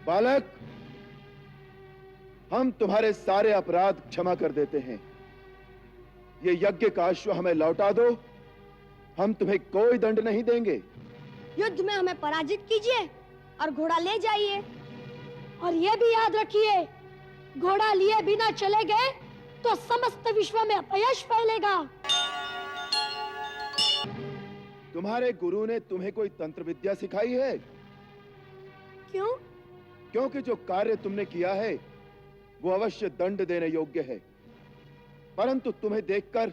बालक, हम तुम्हारे सारे अपराध क्षमा कर देते हैं। ये यज्ञ का अश्व हमें लौटा दो, हम तुम्हें कोई दंड नहीं देंगे। युद्ध में हमें पराजित कीजिए और घोड़ा ले जाइए। और ये भी याद रखिए, घोड़ा लिए बिना चले गए तो समस्त विश्व में अपयश फैलेगा। तुम्हारे गुरु ने तुम्हें कोई तंत्र विद्या सिखाई है? क्यों? क्योंकि जो कार्य तुमने किया है वो अवश्य दंड देने योग्य है, परंतु तुम्हें देखकर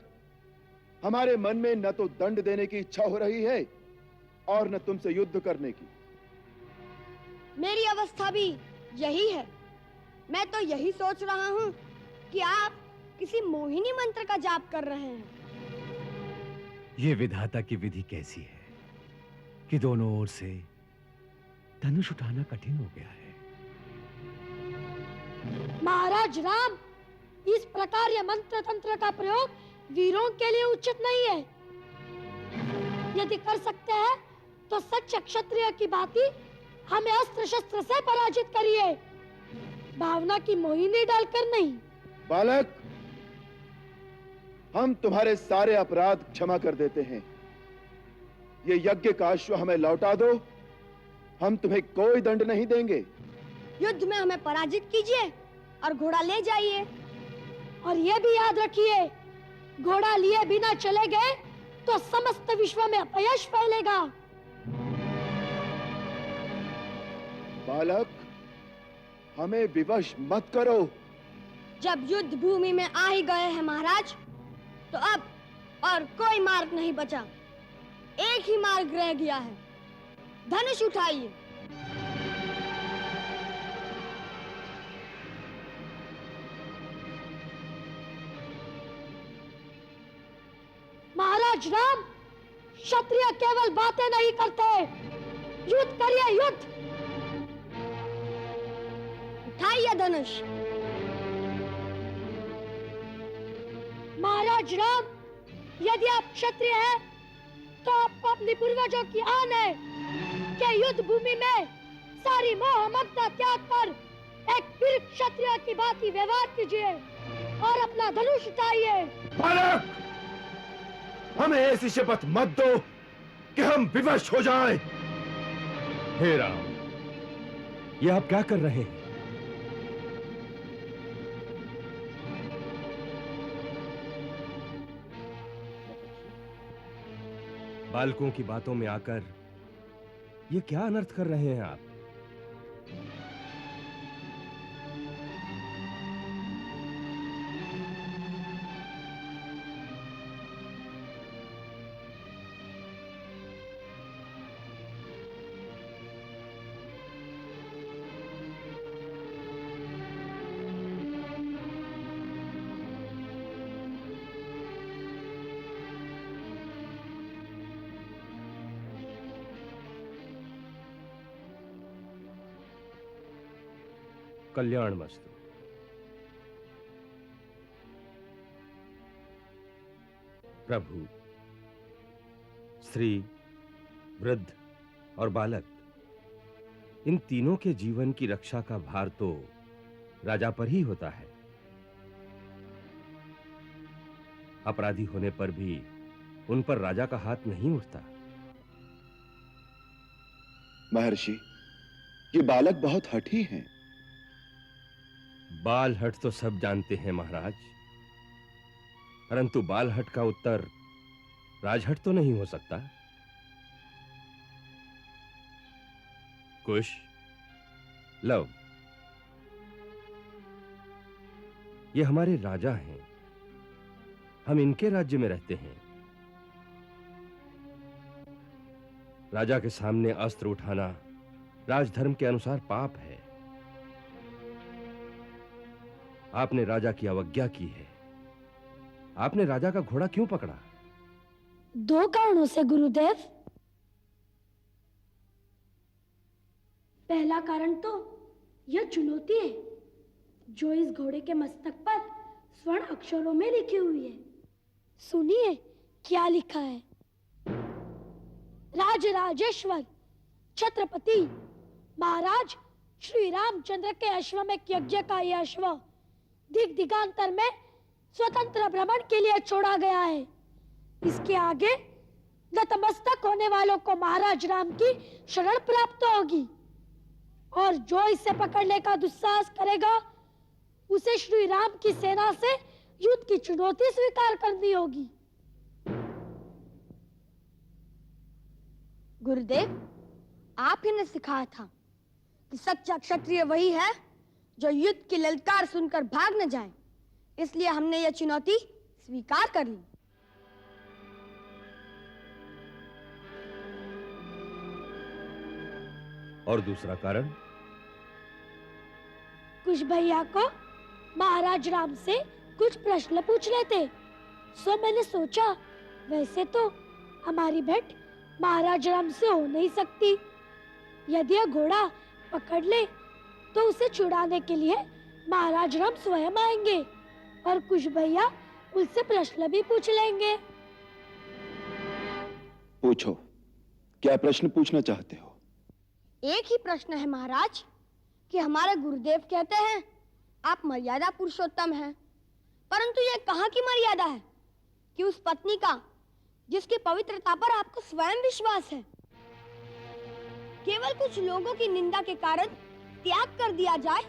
हमारे मन में न तो दंड देने की इच्छा हो रही है और न तुमसे युद्ध करने की। मेरी अवस्था भी यही है। मैं तो यही सोच रहा हूँ कि आप किसी मोहिनी मंत्र का जाप कर रहे हैं। ये विधाता की विधि कैसी है कि दोनों ओर से धनुष उठाना कठिन हो गया है। महाराज राम, इस प्रकार यह मंत्र तंत्र का प्रयोग वीरों के लिए उचित नहीं है। यदि कर सकते हैं तो सच्चे क्षत्रिय की भांति हमें अस्त्र शस्त्र से पराजित करिए, भावना की मोहिनी डालकर नहीं। बालक, हम तुम्हारे सारे अपराध क्षमा कर देते हैं। ये यज्ञ का अश्व हमें लौटा दो, हम तुम्हें कोई दंड नहीं देंगे। युद्ध में हमें पराजित कीजिए और घोड़ा ले जाइए। और ये भी याद रखिए, घोड़ा लिए बिना चले गए तो समस्त विश्व में अपयश फैलेगा। बालक, हमें विवश मत करो। जब युद्ध भूमि में आ ही गए हैं महाराज, तो अब और कोई मार्ग नहीं बचा। एक ही मार्ग रह गया है, धनुष उठाइए। महाराज राम, क्षत्रिय केवल बातें नहीं करते, युद्ध करिए, युद्ध। उठाइए धनुष। महाराज राम, यदि आप क्षत्रिय हैं तो आपको अपनी पूर्वजों की आन है कि युद्ध भूमि में सारी मोह ममता त्याग कर एक वीर क्षत्रिय की भांति व्यवहार कीजिए और अपना धनुष उठाइए। बालक, हमें ऐसी शपथ मत दो कि हम विवश हो जाएं। हे राम, ये आप क्या कर रहे हैं? बालकों की बातों में आकर ये क्या अनर्थ कर रहे हैं आप? कल्याणमस्तु। प्रभु, स्त्री, वृद्ध और बालक, इन तीनों के जीवन की रक्षा का भार तो राजा पर ही होता है। अपराधी होने पर भी उन पर राजा का हाथ नहीं उठता। महर्षि, ये बालक बहुत हठी हैं। बालहट तो सब जानते हैं महाराज, परंतु बालहट का उत्तर राजहट तो नहीं हो सकता। कुश, लव, ये हमारे राजा हैं, हम इनके राज्य में रहते हैं। राजा के सामने अस्त्र उठाना राजधर्म के अनुसार पाप है। आपने राजा की अवज्ञा की है। आपने राजा का घोड़ा क्यों पकड़ा? दो कारणों से गुरुदेव। पहला कारण तो यह चुनौती है जो इस घोड़े के मस्तक पर स्वर्ण अक्षरों में लिखी हुई है। सुनिए क्या लिखा है। राजराजेश्वर छत्रपति महाराज श्री रामचंद्र के अश्वमेध यज्ञ का यह अश्व दिग दिगांतर में स्वतंत्र भ्रमण के लिए छोड़ा गया है। इसके आगे नतमस्तक होने वालों को महाराज राम की शरण प्राप्त होगी और जो इसे पकड़ने का दुस्साहस करेगा उसे श्री राम की सेना से युद्ध की चुनौती स्वीकार करनी होगी। गुरुदेव, आप ही ने सिखाया था कि सच्चा क्षत्रिय वही है जो युद्ध की ललकार सुनकर भाग न जाए, इसलिए हमने यह चुनौती स्वीकार कर ली। और दूसरा कारण? कुछ भैया को महाराज राम से कुछ प्रश्न पूछने थे, सो मैंने सोचा वैसे तो हमारी भेंट महाराज राम से हो नहीं सकती। यदि यह घोड़ा पकड़ ले तो उसे छुड़ाने के लिए महाराज राम स्वयं आएंगे और कुछ भैया उससे प्रश्न भी पूछ लेंगे। पूछो, क्या प्रश्न पूछना चाहते हो? एक ही प्रश्न है महाराज कि हमारे गुरुदेव कहते हैं आप मर्यादा पुरुषोत्तम हैं, परंतु यह कहाँ की मर्यादा है कि उस पत्नी का जिसकी पवित्रता पर आपको स्वयं विश्वास है, केवल कुछ लोगों की निंदा के कारण त्याग कर दिया जाए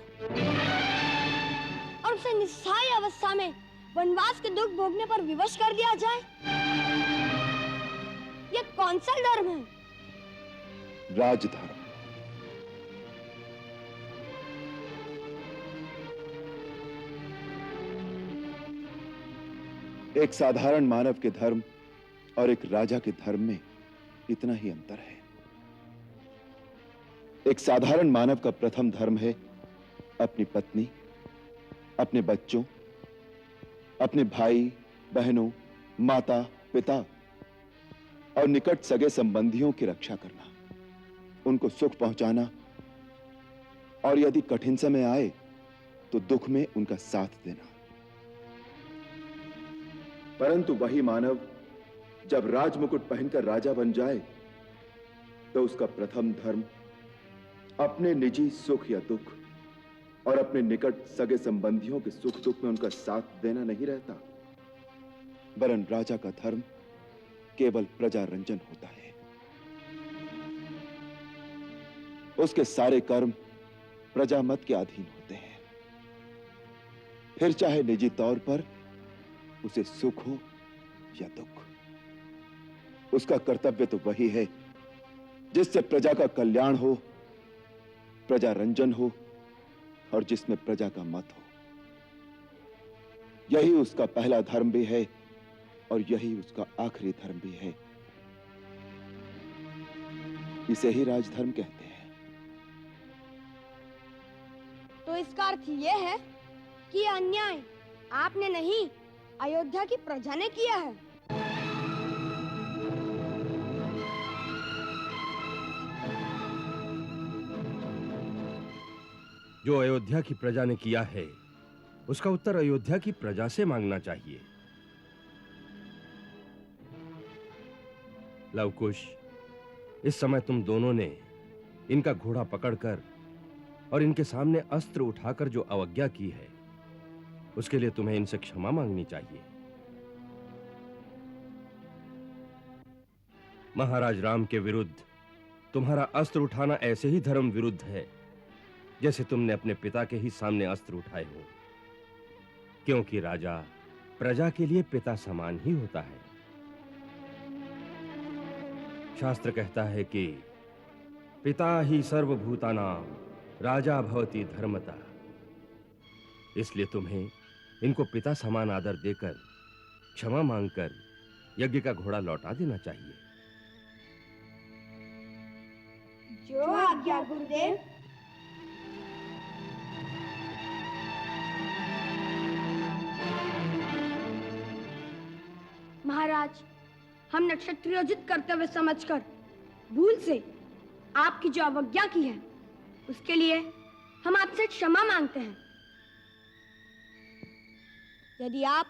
और उसे निस्सहाय अवस्था में वनवास के दुख भोगने पर विवश कर दिया जाए? यह कौन सा धर्म है? राजधर्म। एक साधारण मानव के धर्म और एक राजा के धर्म में इतना ही अंतर है। एक साधारण मानव का प्रथम धर्म है अपनी पत्नी, अपने बच्चों, अपने भाई बहनों, माता पिता और निकट सगे संबंधियों की रक्षा करना, उनको सुख पहुंचाना और यदि कठिन समय आए तो दुख में उनका साथ देना। परंतु वही मानव जब राजमुकुट पहनकर राजा बन जाए तो उसका प्रथम धर्म अपने निजी सुख या दुख और अपने निकट सगे संबंधियों के सुख दुख में उनका साथ देना नहीं रहता, वरन राजा का धर्म केवल प्रजा रंजन होता है। उसके सारे कर्म प्रजा मत के अधीन होते हैं, फिर चाहे निजी तौर पर उसे सुख हो या दुख। उसका कर्तव्य तो वही है जिससे प्रजा का कल्याण हो, प्रजा रंजन हो और जिसमें प्रजा का मत हो। यही उसका पहला धर्म भी है और यही उसका आखिरी धर्म भी है। इसे ही राजधर्म कहते हैं। तो इसका अर्थ यह है कि यह अन्याय आपने नहीं, अयोध्या की प्रजा ने किया है। जो अयोध्या की प्रजा ने किया है उसका उत्तर अयोध्या की प्रजा से मांगना चाहिए। लवकुश, इस समय तुम दोनों ने इनका घोड़ा पकड़कर और इनके सामने अस्त्र उठाकर जो अवज्ञा की है उसके लिए तुम्हें इनसे क्षमा मांगनी चाहिए। महाराज राम के विरुद्ध तुम्हारा अस्त्र उठाना ऐसे ही धर्म विरुद्ध है जैसे तुमने अपने पिता के ही सामने अस्त्र उठाए हो, क्योंकि राजा प्रजा के लिए पिता समान ही होता है। शास्त्र कहता है कि पिता ही सर्वभूतानां राजा भवति धर्मतः। इसलिए तुम्हें इनको पिता समान आदर देकर क्षमा मांगकर यज्ञ का घोड़ा लौटा देना चाहिए। जो आज्ञा गुरुदेव। महाराज, हमने क्षत्रियोचित कर्तव्य समझकर भूल से आपकी जो अवज्ञा की है उसके लिए हम आपसे क्षमा मांगते हैं। यदि आप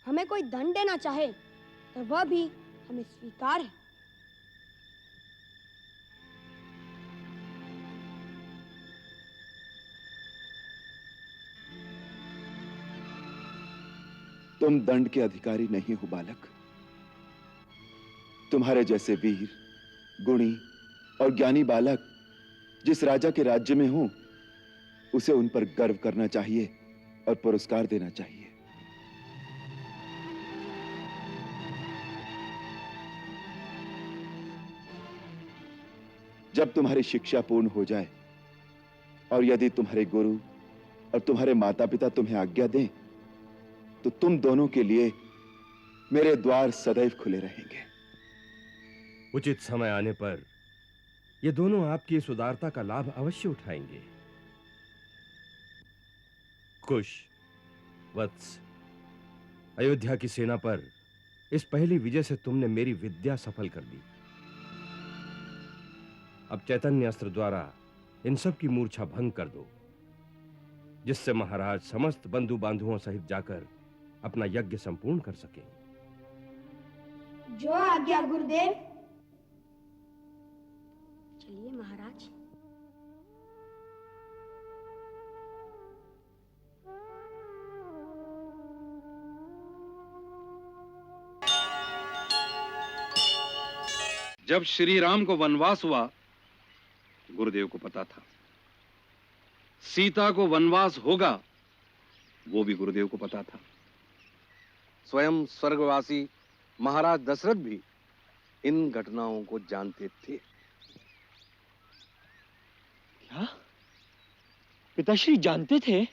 हमें कोई दंड देना चाहे तो वह भी हमें स्वीकार है। तुम दंड के अधिकारी नहीं हो बालक। तुम्हारे जैसे वीर, गुणी और ज्ञानी बालक जिस राजा के राज्य में हो, उसे उन पर गर्व करना चाहिए और पुरस्कार देना चाहिए। जब तुम्हारी शिक्षा पूर्ण हो जाए और यदि तुम्हारे गुरु और तुम्हारे माता पिता तुम्हें आज्ञा दें, तो तुम दोनों के लिए मेरे द्वार सदैव खुले रहेंगे। उचित समय आने पर ये दोनों आपकी इस उदारता का लाभ अवश्य उठाएंगे। कुश, वत्स, अयोध्या की सेना पर इस पहली विजय से तुमने मेरी विद्या सफल कर दी। अब चैतन्य अस्त्र द्वारा इन सब की मूर्छा भंग कर दो, जिससे महाराज समस्त बंधु बांधुओं सहित जाकर अपना यज्ञ संपूर्ण कर सके। जो आज्ञा गुरुदेव। चलिए महाराज। जब श्री राम को वनवास हुआ, गुरुदेव को पता था। सीता को वनवास होगा, वो भी गुरुदेव को पता था। स्वयं स्वर्गवासी महाराज दशरथ भी इन घटनाओं को जानते थे। क्या पिताश्री जानते थे?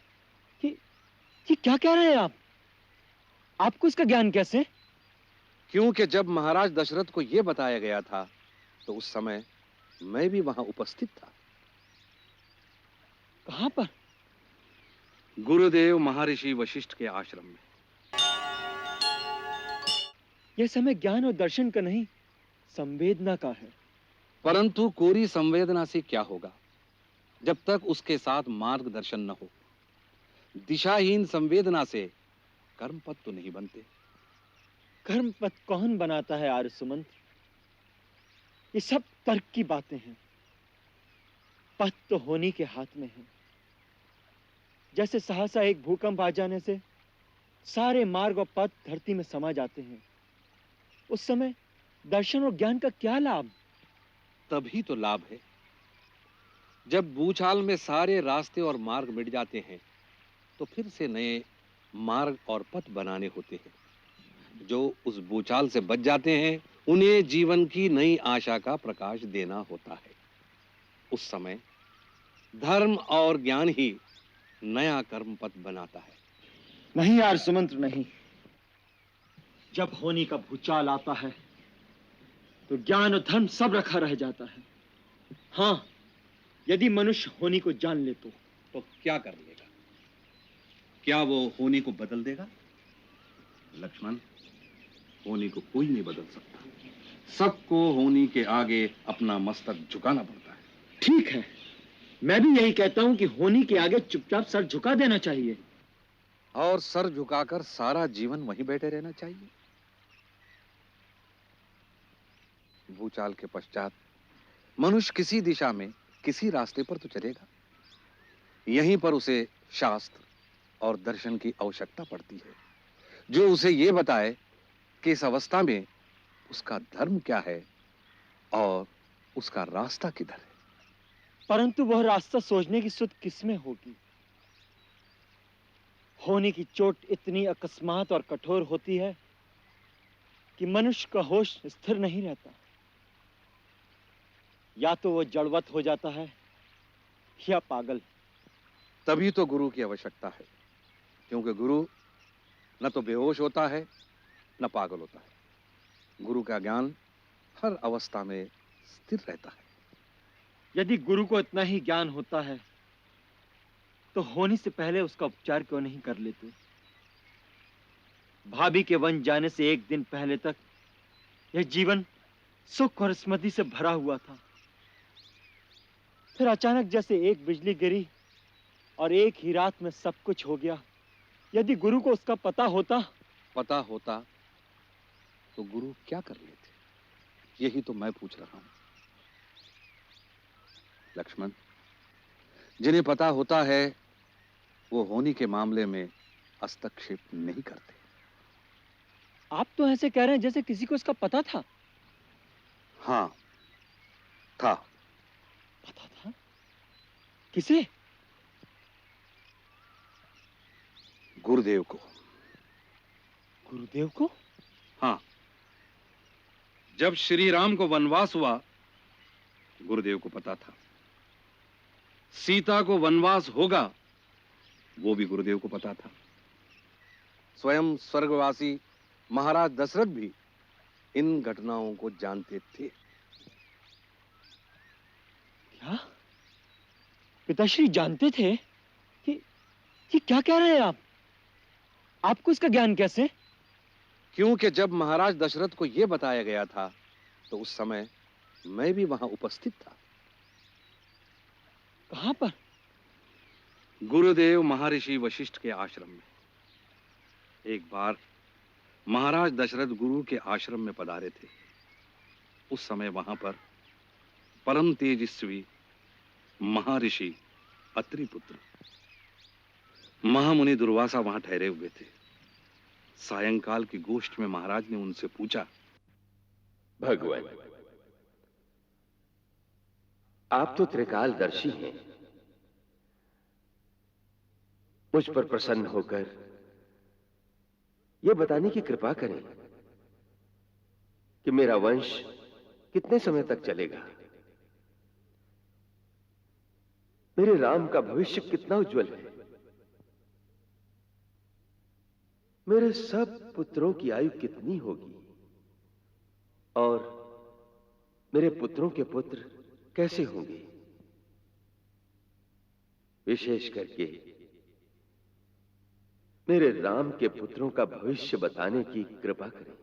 कि क्या कह रहे हैं आप? आपको इसका ज्ञान कैसे? क्योंकि जब महाराज दशरथ को यह बताया गया था, तो उस समय मैं भी वहां उपस्थित था। कहां पर? गुरुदेव महर्षि वशिष्ठ के आश्रम में। यह समय ज्ञान और दर्शन का नहीं, संवेदना का है। परंतु कोरी संवेदना से क्या होगा, जब तक उसके साथ मार्गदर्शन न हो। दिशाहीन संवेदना से कर्मपद तो नहीं बनते। कर्म पथ कौन बनाता है आर्य सुमंत? ये सब तर्क की बातें हैं। पथ तो होनी के हाथ में है। जैसे सहसा एक भूकंप आ जाने से सारे मार्ग और पथ धरती में समा जाते हैं, उस समय दर्शन और ज्ञान का क्या लाभ? तभी तो लाभ है जब भूचाल में सारे रास्ते और मार्ग मिट जाते हैं, तो फिर से नए मार्ग और पथ बनाने होते हैं। जो उस भूचाल से बच जाते हैं, उन्हें जीवन की नई आशा का प्रकाश देना होता है। उस समय धर्म और ज्ञान ही नया कर्म पथ बनाता है। नहीं यार सुमंत्र, नहीं। जब होनी का भूचाल आता है तो ज्ञान और धर्म सब रखा रह जाता है। हाँ, यदि मनुष्य होनी को जान ले तो क्या कर लेगा? क्या वो होनी को बदल देगा? लक्ष्मण, होनी को कोई नहीं बदल सकता। सबको होनी के आगे अपना मस्तक झुकाना पड़ता है। ठीक है, मैं भी यही कहता हूं कि होनी के आगे चुपचाप सर झुका देना चाहिए। और सर झुकाकर सारा जीवन वहीं बैठे रहना चाहिए। भूचाल के पश्चात मनुष्य किसी दिशा में, किसी रास्ते पर तो चलेगा। यहीं पर उसे शास्त्र और दर्शन की आवश्यकता पड़ती है, जो उसे यह बताए कि इस अवस्था में उसका धर्म क्या है और उसका रास्ता किधर है। परंतु वह रास्ता सोचने की सुध किसमें होगी? होने की चोट इतनी अकस्मात और कठोर होती है कि मनुष्य का होश स्थिर नहीं रहता। या तो वो जड़वत हो जाता है या पागल। तभी तो गुरु की आवश्यकता है, क्योंकि गुरु न तो बेहोश होता है न पागल होता है। गुरु का ज्ञान हर अवस्था में स्थिर रहता है। यदि गुरु को इतना ही ज्ञान होता है तो होने से पहले उसका उपचार क्यों नहीं कर लेते? भाभी के वन जाने से एक दिन पहले तक यह जीवन सुख और स्मृति से भरा हुआ था। फिर अचानक जैसे एक बिजली गिरी और एक ही रात में सब कुछ हो गया। यदि गुरु को उसका पता होता तो गुरु क्या कर लेते? यही तो मैं पूछ रहा हूं। लक्ष्मण, जिन्हें पता होता है वो होनी के मामले में हस्तक्षेप नहीं करते। आप तो ऐसे कह रहे हैं जैसे किसी को इसका पता था। हाँ, था। पता था? किसे? गुरुदेव को। गुरुदेव को? हाँ, जब श्री राम को वनवास हुआ, गुरुदेव को पता था। सीता को वनवास होगा, वो भी गुरुदेव को पता था। स्वयं स्वर्गवासी महाराज दशरथ भी इन घटनाओं को जानते थे। क्या? पिताश्री जानते थे? कि क्या कह रहे हैं आप? आपको इसका ज्ञान कैसे? क्योंकि जब महाराज दशरथ को यह बताया गया था, तो उस समय मैं भी वहां उपस्थित था। कहां पर? गुरुदेव महर्षि वशिष्ठ के आश्रम में। एक बार महाराज दशरथ गुरु के आश्रम में पधारे थे। उस समय वहां पर परम तेजस्वी महर्षि अत्रि पुत्र महामुनि दुर्वासा वहां ठहरे हुए थे। सायंकाल की गोष्ठ में महाराज ने उनसे पूछा, भगवान, आप तो त्रिकालदर्शी हैं। मुझ पर प्रसन्न होकर यह बताने की कृपा करें कि मेरा वंश कितने समय तक चलेगा। मेरे राम का भविष्य कितना उज्जवल है। मेरे सब पुत्रों की आयु कितनी होगी और मेरे पुत्रों के पुत्र कैसे होंगे। विशेष करके मेरे राम के पुत्रों का भविष्य बताने की कृपा करें।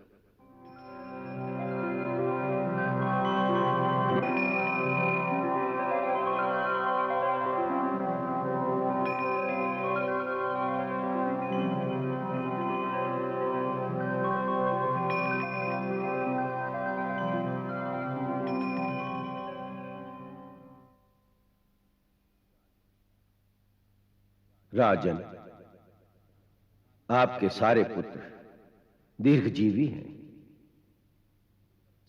राजन, आपके सारे पुत्र दीर्घजीवी हैं।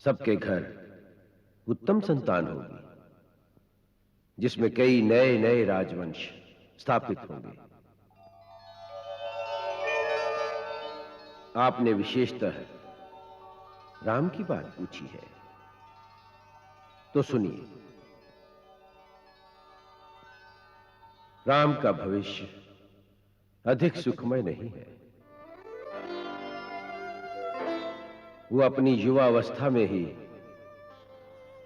सबके घर उत्तम संतान होगी, जिसमें कई नए नए राजवंश स्थापित होंगे। आपने विशेषतः राम की बात पूछी है, तो सुनिए। राम का भविष्य अधिक सुखमय नहीं है। वो अपनी युवावस्था में ही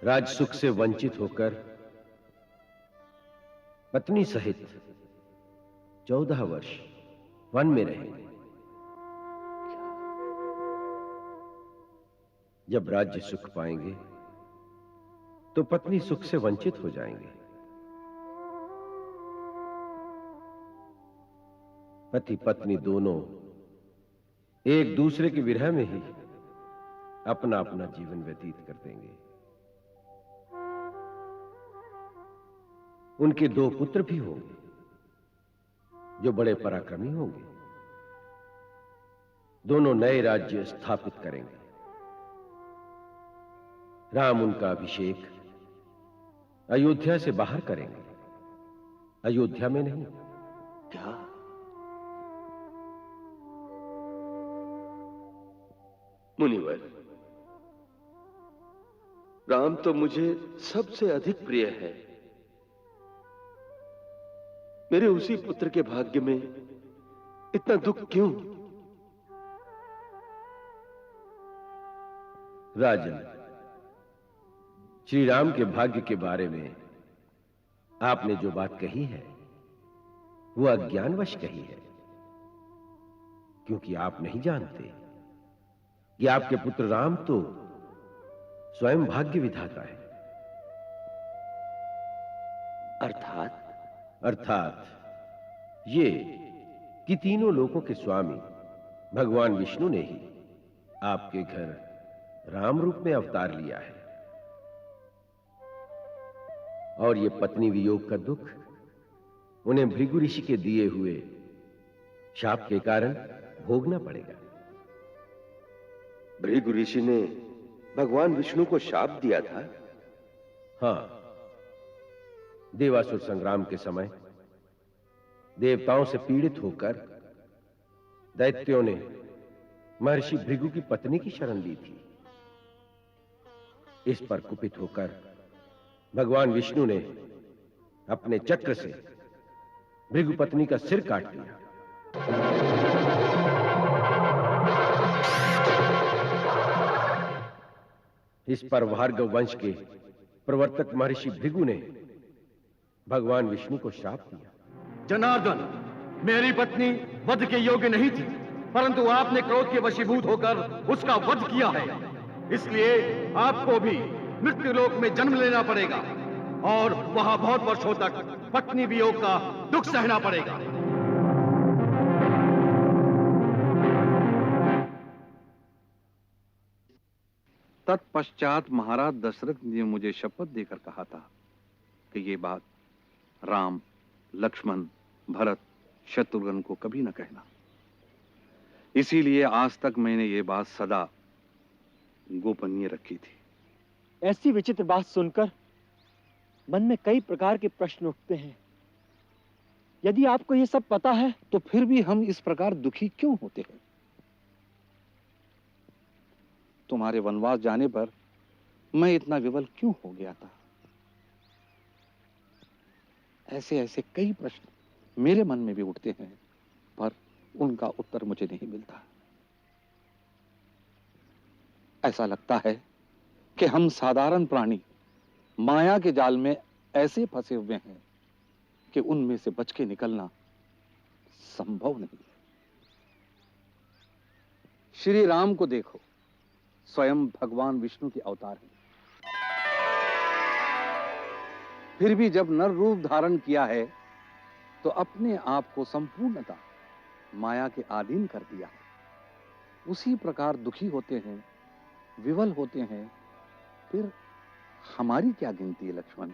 राजसुख से वंचित होकर पत्नी सहित 14 वर्ष वन में रहेंगे। जब राज्य सुख पाएंगे तो पत्नी सुख से वंचित हो जाएंगे। पति पत्नी दोनों एक दूसरे के विरह में ही अपना अपना जीवन व्यतीत कर देंगे। उनके 2 पुत्र भी होंगे जो बड़े पराक्रमी होंगे। दोनों नए राज्य स्थापित करेंगे। राम उनका अभिषेक अयोध्या से बाहर करेंगे, अयोध्या में नहीं। क्या? मुनिवर, राम तो मुझे सबसे अधिक प्रिय है। मेरे उसी पुत्र के भाग्य में इतना दुख क्यों? राजन, श्री राम के भाग्य के बारे में आपने जो बात कही है वो अज्ञानवश कही है, क्योंकि आप नहीं जानते कि आपके पुत्र राम तो स्वयं भाग्य विधाता है। अर्थात ये कि तीनों लोकों के स्वामी भगवान विष्णु ने ही आपके घर राम रूप में अवतार लिया है, और ये पत्नी वियोग का दुख उन्हें भृगु ऋषि के दिए हुए शाप के कारण भोगना पड़ेगा। भृगु ऋषि ने भगवान विष्णु को शाप दिया था। हाँ, देवासुर संग्राम के समय देवताओं से पीड़ित होकर दैत्यों ने महर्षि भृगु की पत्नी की शरण ली थी। इस पर कुपित होकर भगवान विष्णु ने अपने चक्र से भृगु पत्नी का सिर काट दिया। इस पर भार्गव वंश के प्रवर्तक महर्षि भृगु ने भगवान विष्णु को श्राप दिया। जनार्दन, मेरी पत्नी वध के योग्य नहीं थी, परंतु आपने क्रोध के वशीभूत होकर उसका वध किया है। इसलिए आपको भी मृत्यु लोक में जन्म लेना पड़ेगा और वहां बहुत वर्षों तक पत्नी वियोग का दुख सहना पड़ेगा। तत्पश्चात महाराज दशरथ ने मुझे शपथ देकर कहा था कि ये बात राम, लक्ष्मण, भरत, शत्रुघ्न को कभी न कहना। इसीलिए आज तक मैंने ये बात सदा गोपनीय रखी थी। ऐसी विचित्र बात सुनकर मन में कई प्रकार के प्रश्न उठते हैं। यदि आपको ये सब पता है तो फिर भी हम इस प्रकार दुखी क्यों होते हैं? तुम्हारे वनवास जाने पर मैं इतना विवल क्यों हो गया था? ऐसे ऐसे कई प्रश्न मेरे मन में भी उठते हैं, पर उनका उत्तर मुझे नहीं मिलता। ऐसा लगता है कि हम साधारण प्राणी माया के जाल में ऐसे फंसे हुए हैं कि उनमें से बच के निकलना संभव नहीं है। श्री राम को देखो, स्वयं भगवान विष्णु के अवतार हैं। फिर भी जब नर रूप धारण किया है तो अपने आप को संपूर्णतः माया के अधीन कर दिया है। उसी प्रकार दुखी होते हैं, विवल होते हैं। फिर हमारी क्या गिनती है लक्ष्मण?